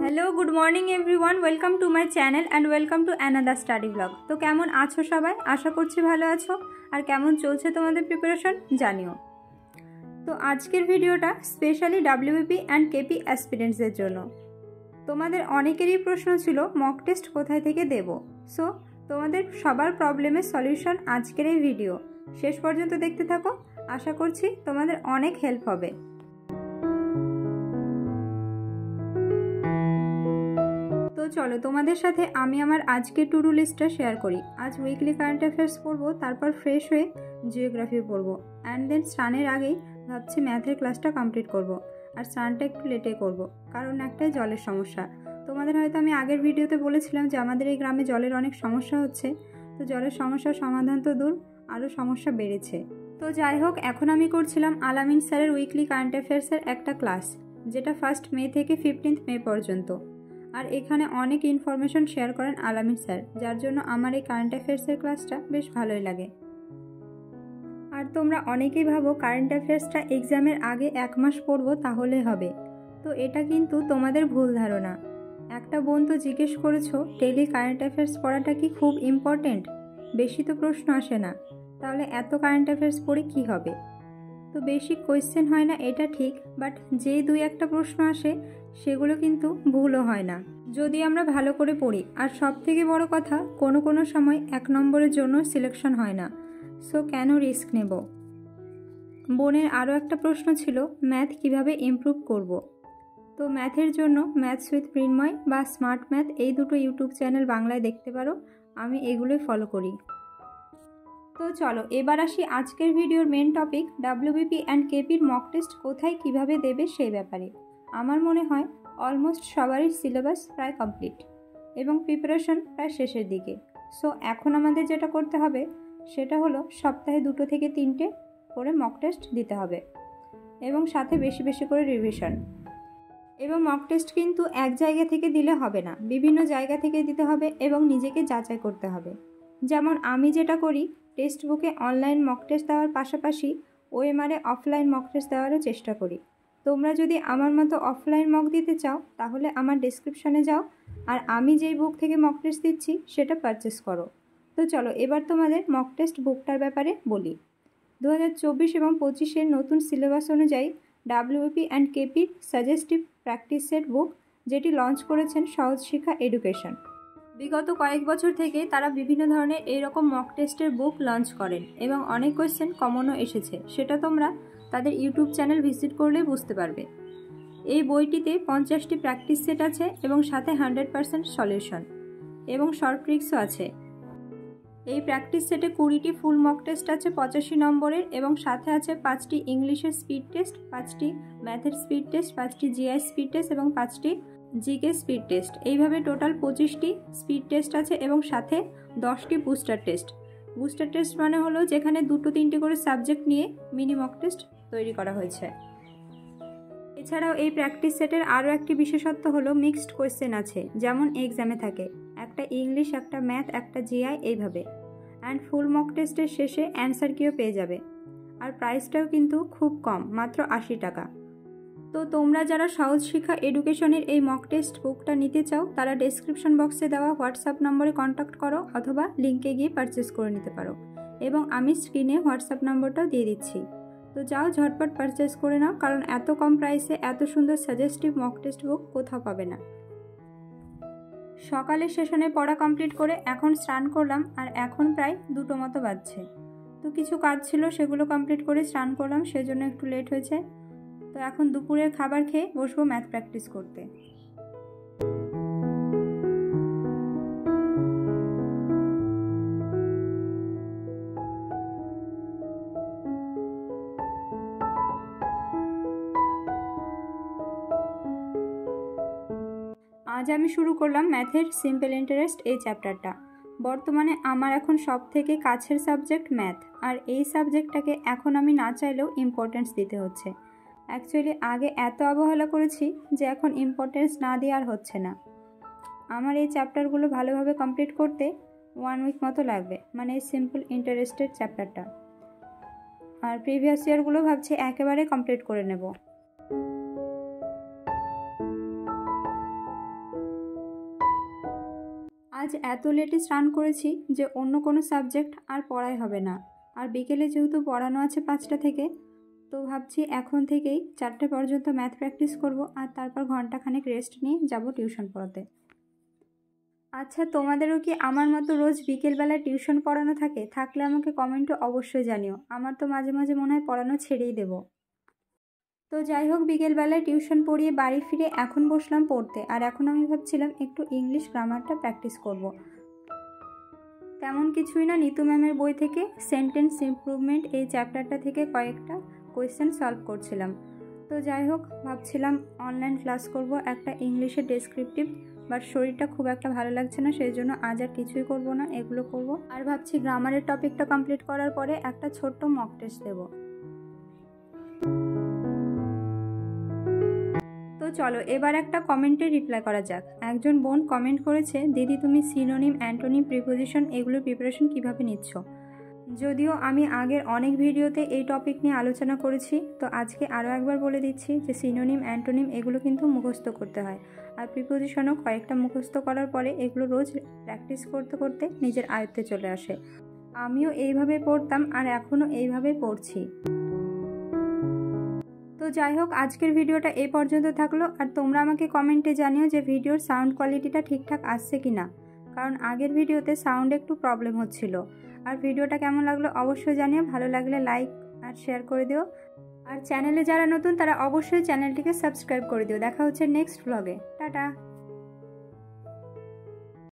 Hello, good morning everyone, welcome to my channel and welcome to another study blog. তো কেমন আছো সবাই? আশা করছি ভালো আছো। আর কেমন চলছে তোমাদের প্রিপারেশন জানিও। তো আজকের ভিডিওটা স্পেশালি ডাব্লিউবিপি অ্যান্ড কেপি অ্যাসপিরেন্টসদের জন্য। তোমাদের অনেকেরই প্রশ্ন ছিল মক টেস্ট কোথায় থেকে দেব। সো তোমাদের সবার প্রবলেমের সলিউশন আজকের এই ভিডিও। শেষ পর্যন্ত দেখতে থাকো, আশা করছি তোমাদের অনেক হেল্প হবে। তো চলো তোমাদের সাথে আমি আমার আজকের টু ডু লিস্টটা শেয়ার করি। আজ উইকলি কারেন্ট অ্যাফেয়ার্স পড়বো, তারপর ফ্রেশ হয়ে জিওগ্রাফি পড়বো, অ্যান্ড দেন স্নানের আগেই ভাবছি ম্যাথের ক্লাসটা কমপ্লিট করব। আর স্নানটা একটু লেটে করব, কারণ একটাই জলের সমস্যা। তোমাদের হয়তো আমি আগের ভিডিওতে বলেছিলাম যে আমাদের এই গ্রামে জলের অনেক সমস্যা হচ্ছে। তো জলের সমস্যার সমাধান তো দূর, আরও সমস্যা বেড়েছে। তো যাই হোক, এখন আমি করছিলাম আলামিন স্যারের উইকলি কারেন্ট অ্যাফেয়ার্সের একটা ক্লাস, যেটা 1 মে থেকে 15 মে পর্যন্ত। আর এখানে অনেক ইনফরমেশন শেয়ার করেন আলামিন স্যার, যার জন্য আমার এই কারেন্ট অ্যাফেয়ার্সের ক্লাসটা বেশ ভালোই লাগে। আর তোমরা অনেকেই ভাবো কারেন্ট অ্যাফেয়ার্সটা এক্সামের আগে 1 মাস পড়বো তাহলে হবে। তো এটা কিন্তু তোমাদের ভুল ধারণা। একটা বোন তো জিজ্ঞেস করেছো ডেইলি কারেন্ট অ্যাফেয়ার্স পড়াটা কি খুব ইম্পর্টেন্ট? বেশি তো প্রশ্ন আসে না, তাহলে এত কারেন্ট অ্যাফেয়ার্স পড়ে কি হবে? তো বেশি কোয়েশ্চেন হয় না এটা ঠিক, বাট যে 2-1টা প্রশ্ন আসে সেগুলো কিন্তু ভুলও হয় না যদি আমরা ভালো করে পড়ি। আর সব থেকে বড় কথা, কোনো সময় 1 নম্বরের জন্য সিলেকশন হয় না। সো কেন রিস্ক নেব? বোনের আরও একটা প্রশ্ন ছিল ম্যাথ কিভাবে ইমপ্রুভ করব। তো ম্যাথের জন্য ম্যাথস উইথ মৃন্ময় বা স্মার্ট ম্যাথ, এই দুটো ইউটিউব চ্যানেল বাংলায় দেখতে পারো। আমি এগুলোই ফলো করি। তো চলো এবার আসি আজকের ভিডিওর মেন টপিক, ডাব্লিউবিপি অ্যান্ড কেপির মক টেস্ট কোথায় কিভাবে দেবে সেই ব্যাপারে। আমার মনে হয় অলমোস্ট সবারই সিলেবাস প্রায় কমপ্লিট এবং প্রিপারেশন প্রায় শেষের দিকে। সো এখন আমাদের যেটা করতে হবে সেটা হলো সপ্তাহে 2 থেকে 3টে করে মক টেস্ট দিতে হবে এবং সাথে বেশি বেশি করে রিভিশন। এবং মক টেস্ট কিন্তু এক জায়গা থেকে দিলে হবে না, বিভিন্ন জায়গা থেকে দিতে হবে এবং নিজেকে যাচাই করতে হবে। যেমন আমি যেটা করি, টেক্সট বুকে অনলাইন মক টেস্ট দেওয়ার পাশাপাশি ওএমআরে অফলাইন মক টেস্ট দেওয়ারও চেষ্টা করি। তোমরা যদি আমার মতো অফলাইন মক দিতে চাও তাহলে আমার ডেসক্রিপশনে যাও, আর আমি যেই বুক থেকে মক টেস্ট দিচ্ছি সেটা পারচেস করো। তো চলো এবার তোমাদের মক টেস্ট বুকটার ব্যাপারে বলি। 2024 এবং 25-এর নতুন সিলেবাস অনুযায়ী ডাব্লিউপি অ্যান্ড কেপির সাজেস্টিভ প্র্যাকটিস সেট বুক, যেটি লঞ্চ করেছেন সহজ শিক্ষা এডুকেশন। বিগত কয়েক বছর থেকে তারা বিভিন্ন ধরনের এইরকম মক টেস্টের বুক লঞ্চ করেন এবং অনেক কোয়েশ্চেন কমনও এসেছে, সেটা তোমরা তাদের ইউটিউব চ্যানেল ভিজিট করলে বুঝতে পারবে। এই বইটিতে 50টি প্র্যাকটিস সেট আছে এবং সাথে 100% সলিউশন এবং শর্ট ট্রিক্সও আছে। এই প্র্যাকটিস সেটে 20টি ফুল মক টেস্ট আছে 85 নম্বরের এবং সাথে আছে 5টি ইংলিশের স্পিড টেস্ট, 5টি ম্যাথের স্পিড টেস্ট, 5টি জিআই স্পিড টেস্ট এবং 5টি জিকে স্পিড টেস্ট। এইভাবে টোটাল 25টি স্পিড টেস্ট আছে এবং সাথে 10টি বুস্টার টেস্ট। বুস্টার টেস্ট মানে হলো যেখানে 2-3টি করে সাবজেক্ট নিয়ে মিনি মক টেস্ট তৈরি করা হয়েছে। এছাড়াও এই প্র্যাকটিস সেটের আরও একটি বিশেষত্ব হলো মিক্সড কোয়েশ্চেন আছে, যেমন এক্সামে থাকে একটা ইংলিশ, একটা ম্যাথ, একটা জিআই, এইভাবে। অ্যান্ড ফুল মক টেস্টের শেষে অ্যান্সার কিও পেয়ে যাবে। আর প্রাইসটাও কিন্তু খুব কম, মাত্র 80 টাকা। তো তোমরা যারা সহজ শিক্ষা এডুকেশনের এই মক টেস্ট বুকটা নিতে চাও তারা ডেসক্রিপশন বক্সে দেওয়া হোয়াটসঅ্যাপ নম্বরে কন্ট্যাক্ট করো অথবা লিঙ্কে গিয়ে পারচেস করে নিতে পারো, এবং আমি স্ক্রিনে হোয়াটসঅ্যাপ নম্বরটাও দিয়ে দিচ্ছি। তো যাও ঝটপট পারচেস করে নাও, কারণ এত কম প্রাইসে এত সুন্দর সাজেস্টিভ মক টেস্ট বুক কোথাও পাবে না। সকালের সেশনে পড়া কমপ্লিট করে এখন স্নান করলাম, আর এখন প্রায় 2টো মতো বাজছে। তো কিছু কাজ ছিল সেগুলো কমপ্লিট করে স্নান করলাম, সেজন্য একটু লেট হয়েছে। তো এখন দুপুরের খাবার খেয়ে বসবো ম্যাথ প্র্যাকটিস করতে। আজ আমি শুরু করলাম ম্যাথের সিম্পল ইন্টারেস্ট এই চ্যাপ্টারটা। বর্তমানে আমার এখন সব থেকে কাছের সাবজেক্ট ম্যাথ, আর এই সাবজেক্টটাকে এখন আমি না চাইলেও ইম্পর্টেন্স দিতে হচ্ছে। অ্যাকচুয়ালি আগে এত অবহেলা করেছি যে এখন ইম্পর্টেন্স না দিয়ে আর হচ্ছে না। আমার এই চ্যাপ্টারগুলো ভালোভাবে কমপ্লিট করতে 1 উইক মতো লাগবে, মানে এই সিম্পল ইন্টারেস্টের চ্যাপ্টারটা। আর প্রিভিয়াস ইয়ারগুলো ভাবছি একেবারে কমপ্লিট করে নেব। আজ এত লেটে স্নান করেছি যে অন্য কোনো সাবজেক্ট আর পড়াই হবে না। আর বিকেলে যেহেতু পড়ানো আছে 5টা থেকে, তো ভাবছি এখন থেকেই 4টে পর্যন্ত ম্যাথ প্র্যাকটিস করব, আর তারপর ঘন্টাখানেক রেস্ট নিয়ে যাব টিউশন পড়াতে। আচ্ছা, তোমাদেরও কি আমার মতো রোজ বিকেলবেলায় টিউশন পড়ানো থাকে? থাকলে আমাকে কমেন্টে অবশ্যই জানিও। আমার তো মাঝে মাঝে মনে হয় পড়ানো ছেড়েই দেব। তো যাই হোক, বিকেলবেলায় টিউশন পড়িয়ে বাড়ি ফিরে এখন বসলাম পড়তে। আর এখন আমি ভাবছিলাম একটু ইংলিশ গ্রামারটা প্র্যাকটিস করব। তেমন কিছুই না, নিতু ম্যামের বই থেকে সেন্টেন্স ইমপ্রুভমেন্ট এই চ্যাপ্টারটা থেকে কয়েকটা কোয়েশ্চেন সলভ করছিলাম। তো যাই হোক, ভাবছিলাম অনলাইন ক্লাস করব একটা ইংলিশের ডেসক্রিপটিভ, বাট শরীরটা খুব একটা ভালো লাগছে না, সেই জন্য আজ আর কিছুই করব না, এগুলো করব। আর ভাবছি গ্রামারের টপিকটা কমপ্লিট করার পরে একটা ছোট্ট মক টেস্ট দেবো। তো চলো এবার একটা কমেন্টে রিপ্লাই করা যাক। একজন বোন কমেন্ট করেছে, দিদি তুমি সিনোনিম, অ্যান্টোনিম, প্রিপোজিশন এগুলোর প্রিপারেশন কিভাবে নিচ্ছ? যদিও আমি আগের অনেক ভিডিওতে এই টপিক নিয়ে আলোচনা করেছি, তো আজকে আরও একবার বলে দিচ্ছি যে সিনোনিম, অ্যান্টোনিম এগুলো কিন্তু মুখস্থ করতে হয়। আর প্রিপোজিশনও কয়েকটা মুখস্থ করার পরে এগুলো রোজ প্র্যাকটিস করতে করতে নিজের আয়ত্তে চলে আসে। আমিও এইভাবে পড়তাম আর এখনও এইভাবেই পড়ছি। তো যাই হোক, আজকের ভিডিওটা এই পর্যন্ত থাকলো। আর তোমরা আমাকে কমেন্টে জানিও যে ভিডিওর সাউন্ড কোয়ালিটিটা ঠিকঠাক আসছে কি না, কারণ আগের ভিডিওতে সাউন্ড একটু প্রবলেম হচ্ছিল। আর ভিডিওটা কেমন লাগলো অবশ্যই জানিও। ভালো লাগলে লাইক আর শেয়ার করে দিও। আর চ্যানেলে যারা নতুন তারা অবশ্যই চ্যানেলটিকে সাবস্ক্রাইব করে দিও। দেখা হচ্ছে নেক্সট ব্লগে। টাটা।